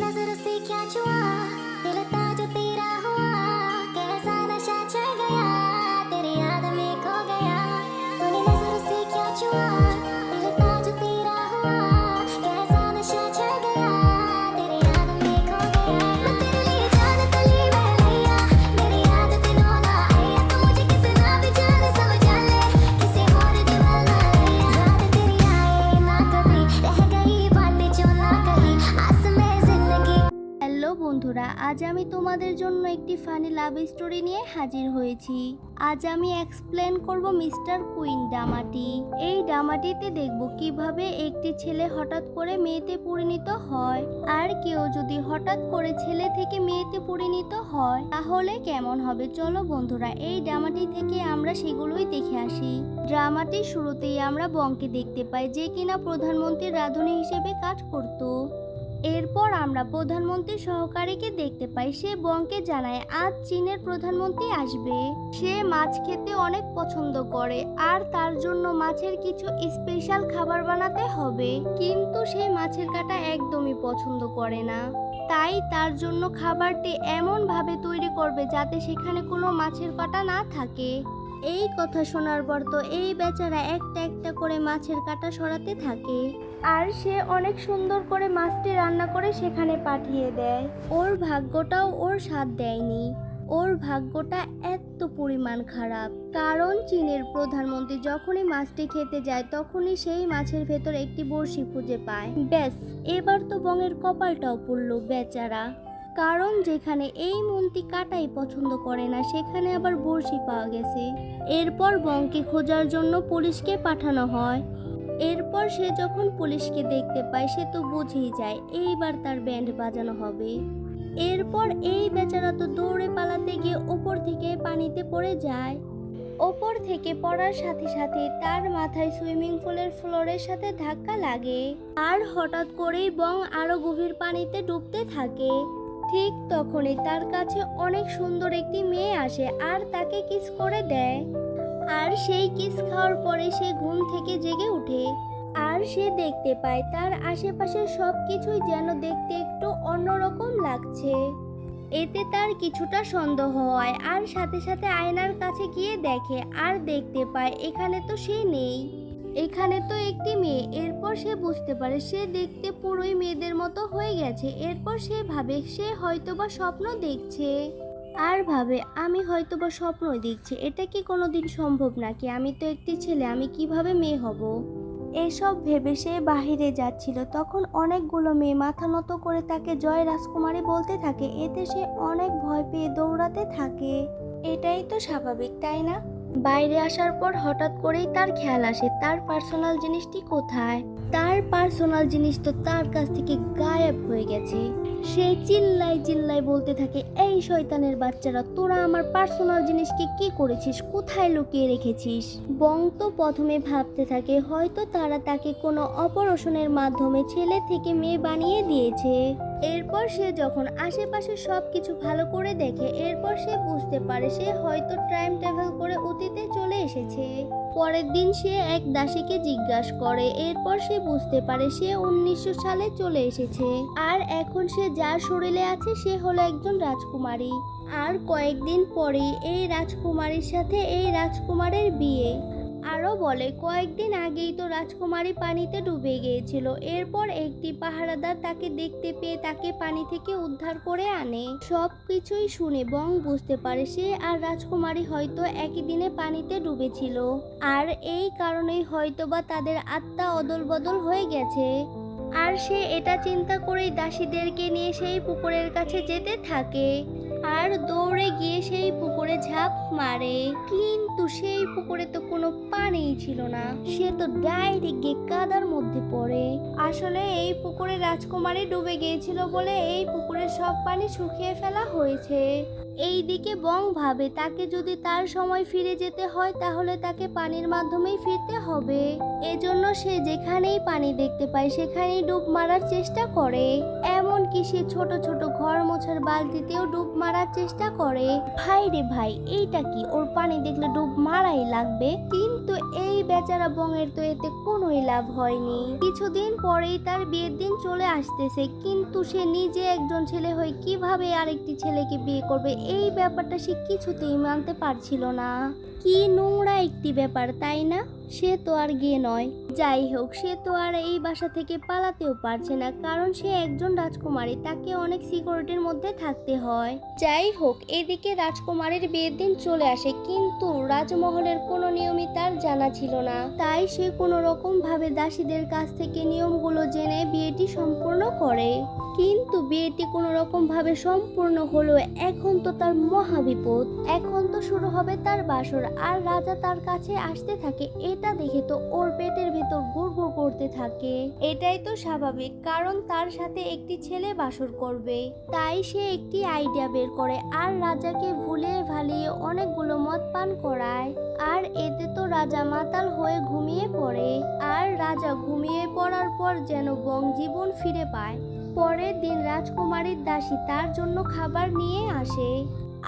नजर से क्या छुआ दिल था जो तेरा हुआ कैसा नशा चढ़ गया तेरी याद में खो गया तूने नजर से क्या छुआ दिल था जो तेरा हुआ कैसा नशा चढ़ गया तेरी याद में खो गया मैं तेरे लिए जान तली बह लिया मेरी याद दिनों ना आया तो मुझे कितना भी जाने समझा ले किसी और दीवाना लिया याद तेरी आए ना कभी रह गई बातें जो ना कही आस में जिंदगी। হ্যালো বন্ধুরা, আজ আমি তোমাদের জন্য একটি ফানি লাভ স্টোরি নিয়ে হাজির হয়েছি। আজ আমি এক্সপ্লেন করব মিস্টার কুইন ডামাটি। এই ডামাটিতে দেখব কিভাবে একটি ছেলে হঠাৎ করে মেয়েতে পরিণত হয়, আর কেউ যদি হঠাৎ করে ছেলে থেকে মেয়েতে পরিণত হয় তাহলে কেমন হবে। চলো বন্ধুরা, এই ড্রামাটি থেকে আমরা সেগুলোই দেখে আসি। ড্রামাটির শুরুতেই আমরা বংকে দেখতে পাই, যে কিনা প্রধানমন্ত্রীর রাঁধুনি হিসেবে কাজ করত। এরপর আমরা প্রধানমন্ত্রীর সহকারীকে দেখতে পাই, সে বংকে জানায় আজ চীনের প্রধানমন্ত্রী আসবে। সে মাছ খেতে অনেক পছন্দ করে আর তার জন্য মাছের কিছু স্পেশাল খাবার বানাতে হবে, কিন্তু সে মাছের কাঁটা একদমই পছন্দ করে না। তাই তার জন্য খাবারটি এমন ভাবে তৈরি করবে যাতে সেখানে কোনো মাছের কাঁটা না থাকে। এই কথা শোনার পর তো এই বেচারা একটা একটা করে মাছের কাঁটা সরাতে থাকে, আর সে অনেক সুন্দর করে মাছটি রান্না করে সেখানে পাঠিয়ে দেয়। ওর ভাগ্যটাও ওর সাথ দেয়নি, ওর ভাগ্যটা এত পরিমাণ খারাপ। কারণ চীনের প্রধানমন্ত্রী যখনই মাছটি খেতে যায় তখনই সেই মাছের ভেতর একটি বড়শি খুঁজে পায়। ব্যাস, এবার তো বংয়ের কপালটাও পড়ল বেচারা। কারণ যেখানে এই মন্ত্রী কাটাই পছন্দ করে না সেখানে আবার বড়শি পাওয়া গেছে। এরপর বংকে খোঁজার জন্য পুলিশকে পাঠানো হয়। এরপর সে যখন পুলিশকে দেখতে পায় সে তো বুঝেই যায় এইবার তার ব্যান্ড বাজানো হবে। এরপর এই বেচারা তো দৌড়ে পালাতে গিয়ে ওপর থেকে পানিতে পড়ে যায়। ওপর থেকে পড়ার সাথে সাথে তার মাথায় সুইমিং পুলের ফ্লোরের সাথে ধাক্কা লাগে, আর হঠাৎ করেই বং আরো গভীর পানিতে ডুবতে থাকে। ঠিক তখনই তার কাছে অনেক সুন্দর একটি মেয়ে আসে আর তাকে কিস করে দেয়। আর সেই কিস খাওয়ার পরে সে ঘুম থেকে জেগে ওঠে, আর সে দেখতে পায় তার আশেপাশে সব কিছুই যেন দেখতে একটু অন্যরকম লাগছে। এতে তার কিছুটা সন্দেহ হয়, আর সাথে সাথে আয়নার কাছে গিয়ে দেখে আর দেখতে পায় এখানে তো সে নেই, এখানে তো একটি মেয়ে। এরপর সে বুঝতে পারে সে দেখতে পুরোই মেয়েদের মতো হয়ে গেছে। এরপর সে ভাবে সে হয়তোবা স্বপ্ন দেখছে, আর ভাবে আমি হয়তোবা স্বপ্নই দেখছি, এটা কি কোনোদিন সম্ভব নাকি, আমি তো একটি ছেলে, আমি কিভাবে মেয়ে হব। এসব ভেবে সে বাহিরে যাচ্ছিল, তখন অনেকগুলো মেয়ে মাথা নত করে তাকে জয় রাজকুমারী বলতে থাকে। এতে সে অনেক ভয় পেয়ে দৌড়াতে থাকে। এটাই তো স্বাভাবিক, তাই না? বাইরে আসার পর হঠাৎ করেই তার খেয়াল আসে তার পার্সোনাল জিনিসটি কোথায়। তার পার্সোনাল জিনিস তো তার কাছ থেকে গায়েব হয়ে গেছে। সে চিল্লাই চিল্লাই বলতে থাকে, এই শয়তানের বাচ্চারা, তোরা আমার পার্সোনাল জিনিসকে কি করেছিস, কোথায় লুকিয়ে রেখেছিস। বং তো প্রথমে ভাবতে থাকে হয়তো তারা তাকে কোনো অপারেশনের মাধ্যমে ছেলে থেকে মেয়ে বানিয়ে দিয়েছে। এরপর সে যখন আশেপাশে সব কিছু ভালো করে দেখে এরপর সে বুঝতে পারে সে হয়তো টাইম ট্রাভেল করে অতীতে চলে এসেছে। পরের দিন সে এক দাসীকে জিজ্ঞাসা করে, এরপর সে বুঝতে পারে সে 1900 সালে চলে এসেছে, আর এখন সে যার শরীরে আছে সে হলো একজন রাজকুমারী। আর কয়েকদিন পরেই এই রাজকুমারীর সাথে এই রাজকুমারের বিয়ে। আরও বলে কয়েকদিন আগেই তো রাজকুমারী পানিতে ডুবে গিয়েছিল। এরপর একটি পাহারাদার তাকে দেখতে পেয়ে তাকে পানি থেকে উদ্ধার করে আনে। সব কিছুই শুনে বং বুঝতে পারে সে আর রাজকুমারী হয়তো একই দিনে পানিতে ডুবেছিল, আর এই কারণেই হয়তোবা তাদের আত্মা অদল বদল হয়ে গেছে। আর সে এটা চিন্তা করেই দাসীদেরকে নিয়ে সেই পুকুরের কাছে যেতে থাকে, আর দৌড়ে গিয়ে সেই পুকুরে ঝাঁপ মারে। কিন্তু সেই পুকুরে তো কোনো পানিই ছিল না, সে তো ডাইরেক্ট গিয়ে কাদার মধ্যে পড়ে। আসলে এই পুকুরে রাজকুমারী ডুবে গিয়েছিল বলে এই পুকুরের সব পানি শুকিয়ে ফেলা হয়েছে। এইদিকে বং ভাবে তাকে যদি তার সময় ফিরে যেতে হয় তাহলে তাকে পানির মাধ্যমেই ফিরতে হবে। এজন্য সে যেখানেই পানি দেখতে পায় সেখানেই ডুব মারার চেষ্টা করে। এমনকি সে ছোট ছোট ঘর মোছার বালতিতেও ডুব মারার চেষ্টা করে। ভাই রে ভাই, এইটা কি, ওর পানি দেখলে ডুব মারাই লাগবে। কিন্তু এই বেচারা বংয়ের তো এতে কোনোই লাভ হয়নি। কিছুদিন পরেই তার বিয়ের দিন চলে আসতেছে, কিন্তু সে নিজে একজন ছেলে হয়ে কিভাবে আরেকটি ছেলেকে বিয়ে করবে এই ব্যাপারটা সে কিছুতেই মানতে পারছিল না। কি নোংরা একটি ব্যাপার, তাই না? সে তো আর গে নয়। যাই হোক, সে তো আর এই বাসা থেকে পালাতেও পারছে না, কারণ সে একজন রাজকুমারী, তাকে অনেক সিকিউরিটির মধ্যে থাকতে হয়। যাই হোক, এদিকে রাজকুমারীর বিয়ের দিন চলে আসে, কিন্তু রাজমহলের কোনো নিয়মই তার জানা ছিল না। তাই সে কোনো রকম ভাবে দাসীদের কাছ থেকে নিয়মগুলো জেনে বিয়েটি সম্পূর্ণ করে। কিন্তু বিয়েটি কোনো রকম ভাবে সম্পূর্ণ হলো। এখন তো তার মহাবিপদ। এখন তো শুরু হবে তার বাসর, আর রাজা তার কাছে আসতে থাকে। এটা দেখে তো ওর পেটের ভেতর গুড়গুড় করতে থাকে। এটাই তো স্বাভাবিক, কারণ তার সাথে একটি ছেলে বাসর করবে। তাই সে একটি আইডিয়া বের করে আর রাজাকে ভুলিয়ে ভালিয়ে অনেকগুলো মদ পান করায়। আর এতে তো রাজা মাতাল হয়ে ঘুমিয়ে পড়ে। আর রাজা ঘুমিয়ে পড়ার পর যেন বং জীবন ফিরে পায়। পরের দিন রাজকুমারীর দাসী তার জন্য খাবার নিয়ে আসে,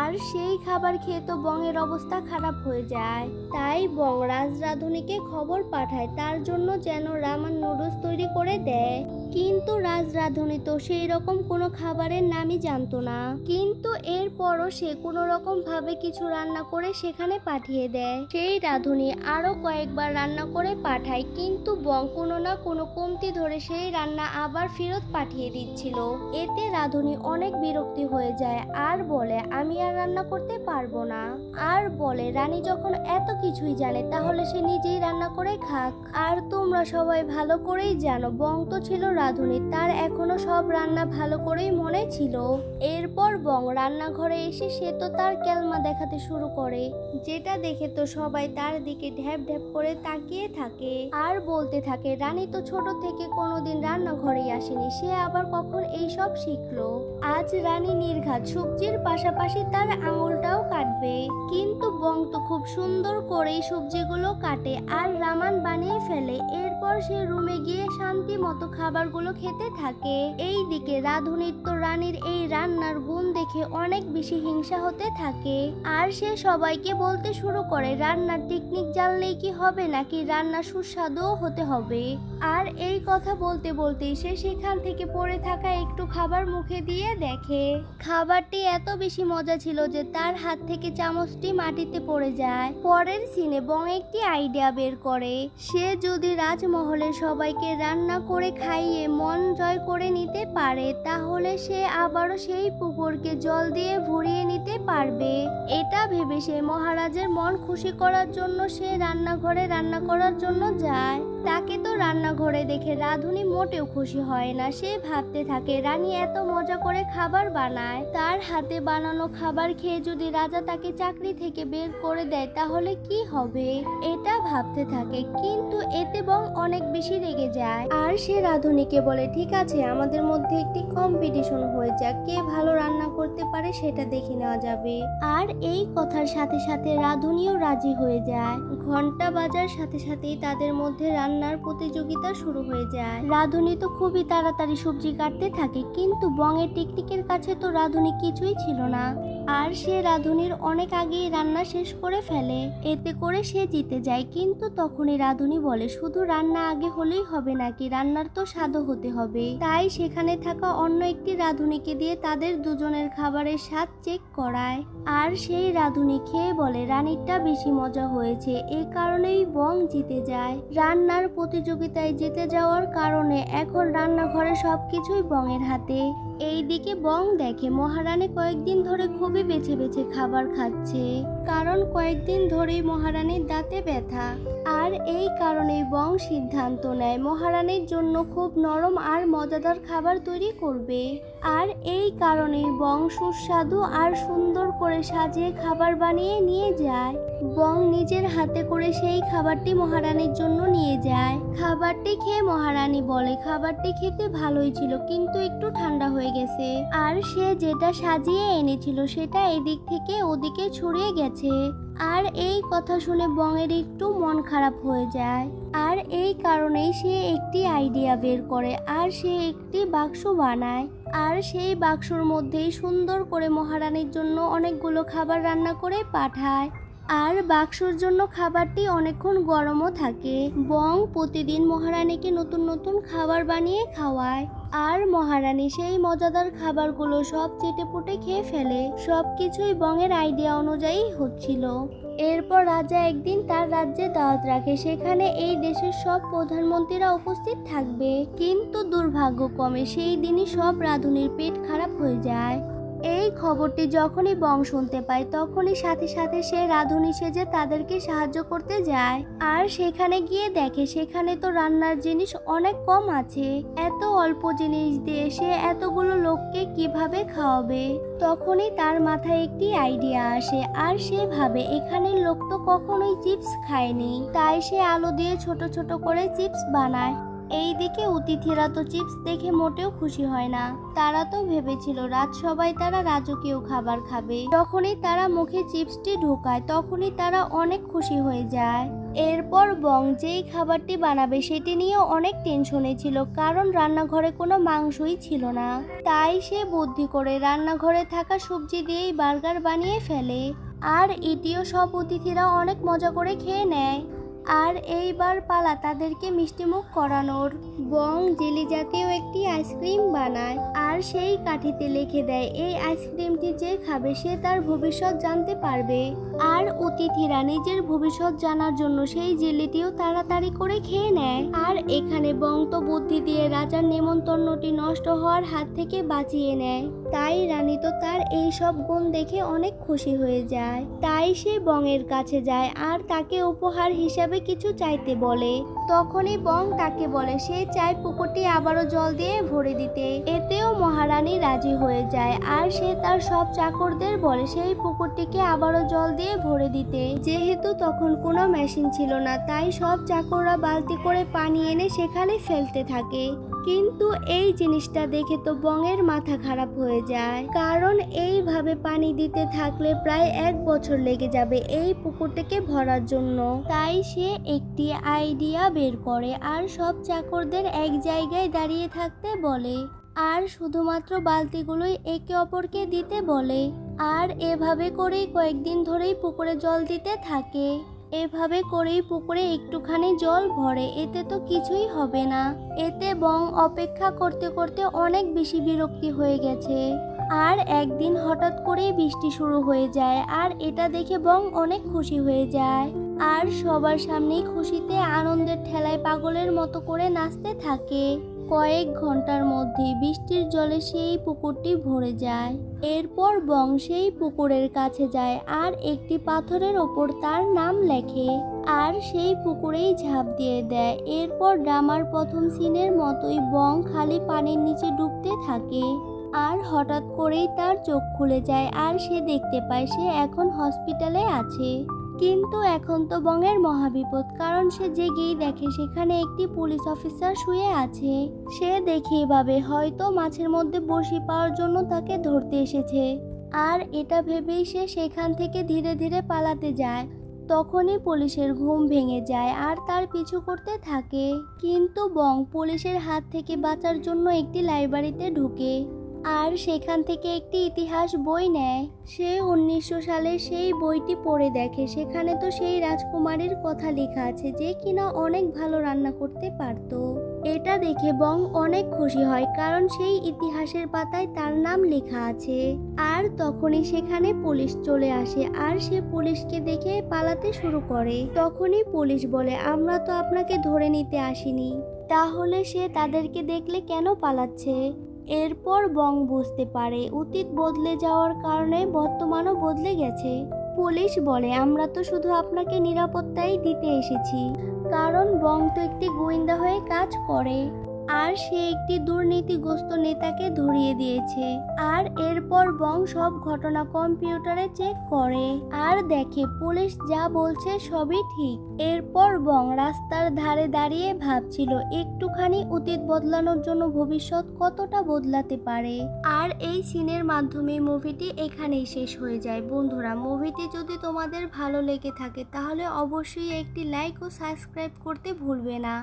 আর সেই খাবার খেয়ে তো বংয়ের অবস্থা খারাপ হয়ে যায়। তাই বং রাজরাধুনীকে খবর পাঠায় তার জন্য যেন রামান নুডলস তৈরি করে দেয়। কিন্তু রাজরাধুনী তো সেই রকম কোনো খাবারের নামই জানতো না। কিন্তু এরপরও সে কোনো রকম ভাবে কিছু রান্না করে সেখানে পাঠিয়ে দেয়। সেই রাধুনী আরো কয়েকবার রান্না করে পাঠায়, কিন্তু বং কোনো না কোনো কমতি ধরে সেই রান্না আবার ফেরত পাঠিয়ে দিচ্ছিল। এতে রাধুনী অনেক বিরক্তি হয়ে যায় আর বলে, আমি আর রান্না করতে পারবো না। আর বলে, রানী যখন এত কিছুই জানে তাহলে সে নিজেই রান্না করে খাক। আর তোমরা সবাই ভালো করেই জানো, বং তো ছিল রাধুনী, তার এখনো সব রান্না ভালো করেই মনে ছিল। এরপর বং রান্নাঘরে এসে সে তো তার ক্যালমা দেখাতে শুরু করে, যেটা দেখে তো সবাই তার দিকে ঢ্যাপ ঢ্যাপ করে তাকিয়ে থাকে আর বলতে থাকে, রানী তো ছোট থেকে কোনোদিন রান্নাঘরেই আসেনি, সে আবার কখন এইসব শিখলো। আজ রানী নির্ঘাত সবজির পাশাপাশি তার আঙুলটাও কাটবে। কিন্তু বং তো খুব সুন্দর করেই সবজিগুলো কাটে আর রামান বানিয়ে ফেলে। এরপর সে রুমে গিয়ে শান্তি মতো খাবারগুলো খেতে থাকে। এইদিকে রাধুনীর তো রানীর এই রান্নার গুণ দেখে অনেক বেশি হিংসা হতে থাকে, আর সে সবাইকে বলতে শুরু করে, রান্নার টেকনিক জানলেই কি হবে নাকি রান্না সুস্বাদুও হতে হবে। আর এই কথা বলতে বলতেই সে সেখান থেকে পড়ে থাকা একটু খাবার মুখে দিয়ে দেখে। খাবারটি এত বেশি মজা ছিল যে তার হাত থেকে চামচটি মাটিতে পড়ে যায়। পরের সিনে বং একটি আইডিয়া বের করে, সে যদি রাজমহলের সবাইকে রান্না করে খাইয়ে মন জয় করে নিতে পারে তাহলে সে আবারও সেই পুকুরকে জল দিয়ে ভরিয়ে নিতে পারবে। এটা ভেবে সে মহারাজের মন খুশি করার জন্য সে রান্নাঘরে রান্না করার জন্য যায়। তাকে তো রান্নাঘরে দেখে রাধুনী মোটেও খুশি হয় না। সে ভাবতে থাকে, রানী এত মজা করে খাবার বানায়, তার হাতে বানানো খাবার খেয়ে যদি রাজা তাকে চাকরি থেকে বের করে দেয় তাহলে কি হবে। এটা ভাবতে থাকে, কিন্তু এতে বং অনেক বেশি রেগে যায় আর সে রাধুনীকে বলে, ঠিক আছে, আমাদের মধ্যে একটি কম্পিটিশন হয়ে যাক, কে ভালো রান্না করতে পারে সেটা দেখে নেওয়া যাবে। আর এই কথার সাথে সাথে রাধুনীও রাজি হয়ে যায়। ঘন্টা বাজার সাথে সাথেই তাদের মধ্যে রান্নার প্রতিযোগিতা শুরু হয়ে যায়। রাধুনী তো খুবই তাড়াতাড়ি সবজি কাটতে থাকে, কিন্তু বংয়ের টেকনিকের কাছে তো রাধুনী কিছুই ছিল না। আর সে রাধুনীর অনেক আগেই রান্না শেষ করে ফেলে, এতে করে সে জিতে যায়। কিন্তু তখনই রাধুনী বলে, শুধু রান্না আগে হলেই হবে নাকি, রান্নার তো স্বাদও হতে হবে। তাই সেখানে থাকা অন্য একটি রাধুনীকে দিয়ে তাদের দুজনের খাবারের স্বাদ চেক করায়। আর সেই রাধুনী খেয়ে বলে, রানীরটা বেশি মজা হয়েছে। এই কারণেই বং জিতে যায়। রান্নার প্রতিযোগিতায় জিতে যাওয়ার কারণে এখন রান্নাঘরে সবকিছুই বংয়ের হাতে। এইদিকে বং দেখে মহারানী কয়েকদিন ধরে খুবই বেছে বেছে খাবার খাচ্ছে, কারণ কয়েকদিন ধরেই মহারানীর দাঁতে ব্যথা। আর এই কারণেই বং সিদ্ধান্ত নেয় মহারানীর জন্য খুব নরম আর মজাদার খাবার তৈরি করবে। আর এই কারণেই বং সুস্বাদু আর সুন্দর করে সাজিয়ে খাবার বানিয়ে নিয়ে যায়। বং নিজের হাতে করে সেই খাবারটি মহারানীর জন্য নিয়ে যায়। খাবারটি খেয়ে মহারানী বলে, খাবারটি খেতে ভালোই ছিল, কিন্তু একটু ঠান্ডা হয়ে গেছে। আর সে যেটা সাজিয়ে এনেছিল সেটা এদিক থেকে ওদিকে ছড়িয়ে গেছে। আর এই কথা শুনে বংয়ের একটু মন খারাপ হয়ে যায়। আর এই কারণেই সে একটি আইডিয়া বের করে আর সে একটি বাক্স বানায়। আর সেই বাক্সর মধ্যেই সুন্দর করে মহারানীর জন্য অনেকগুলো খাবার রান্না করে পাঠায়। আর বাক্সর জন্য খাবারটি অনেকক্ষণ গরমও থাকে। বং প্রতিদিন মহারানীকে নতুন নতুন খাবার বানিয়ে খাওয়ায়, আর মহারানী সেই মজাদার খাবারগুলো সব চেটেপুটে খেয়ে ফেলে। সবকিছুই বংয়ের আইডিয়া অনুযায়ী হচ্ছিল। এরপর রাজা একদিন তার রাজ্যে দাওয়াত রাখে, সেখানে এই দেশের সব প্রধানমন্ত্রীরা উপস্থিত থাকবে। কিন্তু দুর্ভাগ্যক্রমে সেই দিনই সব রাঁধুনির পেট খারাপ হয়ে যায়। এই খবরটি যখনই বং শুনতে পায় তখনই সাথে সাথে সে রাঁধুনি সেজে তাদেরকে সাহায্য করতে যায়। আর সেখানে গিয়ে দেখে সেখানে তো রান্নার জিনিস অনেক কম আছে। এত অল্প জিনিস দিয়ে সে এতগুলো লোককে কিভাবে খাওয়াবে। তখনই তার মাথায় একটি আইডিয়া আসে, আর সে ভাবে এখানের লোক তো কখনোই চিপস খায়নি, তাই সে আলু দিয়ে ছোট ছোট করে চিপস বানায়। এইদিকে অতিথিরা তো চিপস দেখে মোটেও খুশি হয় না। তারা তো ভেবেছিল রাজসভায় তারা রাজকীয় খাবার খাবে। যখনই তারা মুখে চিপসটি ঢোকায় তখনই তারা অনেক খুশি হয়ে যায়। এরপর বং যেই খাবারটি বানাবে সেটি নিয়ে অনেক টেনশনে ছিল, কারণ রান্নাঘরে কোনো মাংসই ছিল না। তাই সে বুদ্ধি করে রান্নাঘরে থাকা সবজি দিয়েই বার্গার বানিয়ে ফেলে। আর এটিও সব অতিথিরা অনেক মজা করে খেয়ে নেয়। আর এইবার পালা তাদেরকে মিষ্টিমুখ করানোর। বং জেলি জাতীয় একটি আইসক্রিম বানায়, আর সেই কাঠিতে লিখে দেয় এই আইসক্রিমটি যে খাবে সে তার ভবিষ্যৎ জানতে পারবে। আর অতিথিরা নিজের ভবিষ্যৎ জানার জন্য সেই জেলিটিও তাড়াতাড়ি করে খেয়ে নেয়। আর এখানে বং তো বুদ্ধি দিয়ে রাজার নেমন্তন্নটি নষ্ট হওয়ার হাত থেকে বাঁচিয়ে নেয়। তাই রানী তো তার এই সব গুণ দেখে অনেক খুশি হয়ে যায়। তাই সে বংয়ের কাছে যায় আর তাকে উপহার হিসাবে কিছু চাইতে বলে। তখনই বং তাকে বলে সে চায় পুকুরটি আবারও জল দিয়ে ভরে দিতে। এতেও মহারানী রাজি হয়ে যায়, আর সে তার সব চাকরদের বলে সেই পুকুরটিকে আবারও জল দিয়ে ভরে দিতে। যেহেতু তখন কোনো মেশিন ছিল না, তাই সব চাকররা বালতি করে পানি এনে সেখানে ফেলতে থাকে। কিন্তু এই জিনিসটা দেখে তো বংয়ের মাথা খারাপ হয়ে যায়, কারণ এইভাবে পানি দিতে থাকলে প্রায় 1 বছর লেগে যাবে এই পুকুরটাকে ভরার জন্য। তাই সে একটি আইডিয়া বের করে আর সব চাকরদের এক জায়গায় দাঁড়িয়ে থাকতে বলে, আর শুধুমাত্র বালতিগুলোই একে অপরকে দিতে বলে। আর এভাবে করেই কয়েকদিন ধরেই পুকুরে জল দিতে থাকে। এভাবে করেই পুকুরে একটুখানি জল ভরে, এতে তো কিছুই হবে না। এতে বং অপেক্ষা করতে করতে অনেক বেশি বিরক্তি হয়ে গেছে। আর একদিন হঠাৎ করেই বৃষ্টি শুরু হয়ে যায়, আর এটা দেখে বং অনেক খুশি হয়ে যায়। আর সবার সামনেই খুশিতে আনন্দের ঠেলায় পাগলের মতো করে নাচতে থাকে। কয়েক ঘন্টার মধ্যে বৃষ্টির জলে সেই পুকুরটি ভরে যায়। এরপর বং সেই পুকুরের কাছে যায় আর একটি পাথরের ওপর তার নাম লেখে, আর সেই পুকুরেই ঝাঁপ দিয়ে দেয়। এরপর ড্রামার প্রথম সিনের মতোই বং খালি পানির নিচে ডুবতে থাকে। আর হঠাৎ করেই তার চোখ খুলে যায়, আর সে দেখতে পায় সে এখন হসপিটালে আছে। কিন্তু এখন তো বংয়ের মহাবিপদ, কারণ সে জেগেই দেখে সেখানে একটি পুলিশ অফিসার শুয়ে আছে। সে দেখেই ভাবে হয়তো মাছের মধ্যে বড়শি পাওয়ার জন্য তাকে ধরতে এসেছে। আর এটা ভেবেই সে সেখান থেকে ধীরে ধীরে পালাতে যায়। তখনই পুলিশের ঘুম ভেঙে যায় আর তার পিছু করতে থাকে। কিন্তু বং পুলিশের হাত থেকে বাঁচার জন্য একটি লাইব্রেরিতে ঢুকে, আর সেখান থেকে একটি ইতিহাস বই নেয়। সে 1900 সালে সেই বইটি পড়ে দেখে সেখানে তো সেই রাজকুমারীর কথা লেখা আছে যে কিনা অনেক ভালো রান্না করতে পারত। এটা দেখে বং অনেক খুশি হয়, কারণ সেই ইতিহাসের পাতায় তার নাম লেখা আছে। আর তখনই সেখানে পুলিশ চলে আসে, আর সে পুলিশকে দেখে পালাতে শুরু করে। তখনই পুলিশ বলে আমরা তো আপনাকে ধরে নিতে আসিনি, তাহলে সে তাদেরকে দেখলে কেন পালাচ্ছে। এরপর বং বুঝতে পারে অতীত বদলে যাওয়ার কারণে বর্তমানও বদলে গেছে। পুলিশ বলে আমরা তো শুধু আপনাকে নিরাপত্তাই দিতে এসেছি, কারণ বং তো একটি গোয়েন্দা হয়ে কাজ করে। আর সে একটি দুর্নীতিগ্রস্ত নেতাকে ধরিয়ে দিয়েছে। আর এরপর বং সব ঘটনা কম্পিউটারে চেক করে আর দেখে পুলিশ যা বলছে সবই ঠিক। এরপর বং রাস্তার ধারে দাঁড়িয়ে ভাবছিল একটুখানি অতীত বদলানোর জন্য ভবিষ্যৎ কতটা বদলাতে পারে। আর এই সিনের মাধ্যমে মুভিটি এখানেই শেষ হয়ে যায়। বন্ধুরা, মুভিটি যদি তোমাদের ভালো লেগে থাকে তাহলে অবশ্যই একটি লাইক ও সাবস্ক্রাইব করতে ভুলবে না।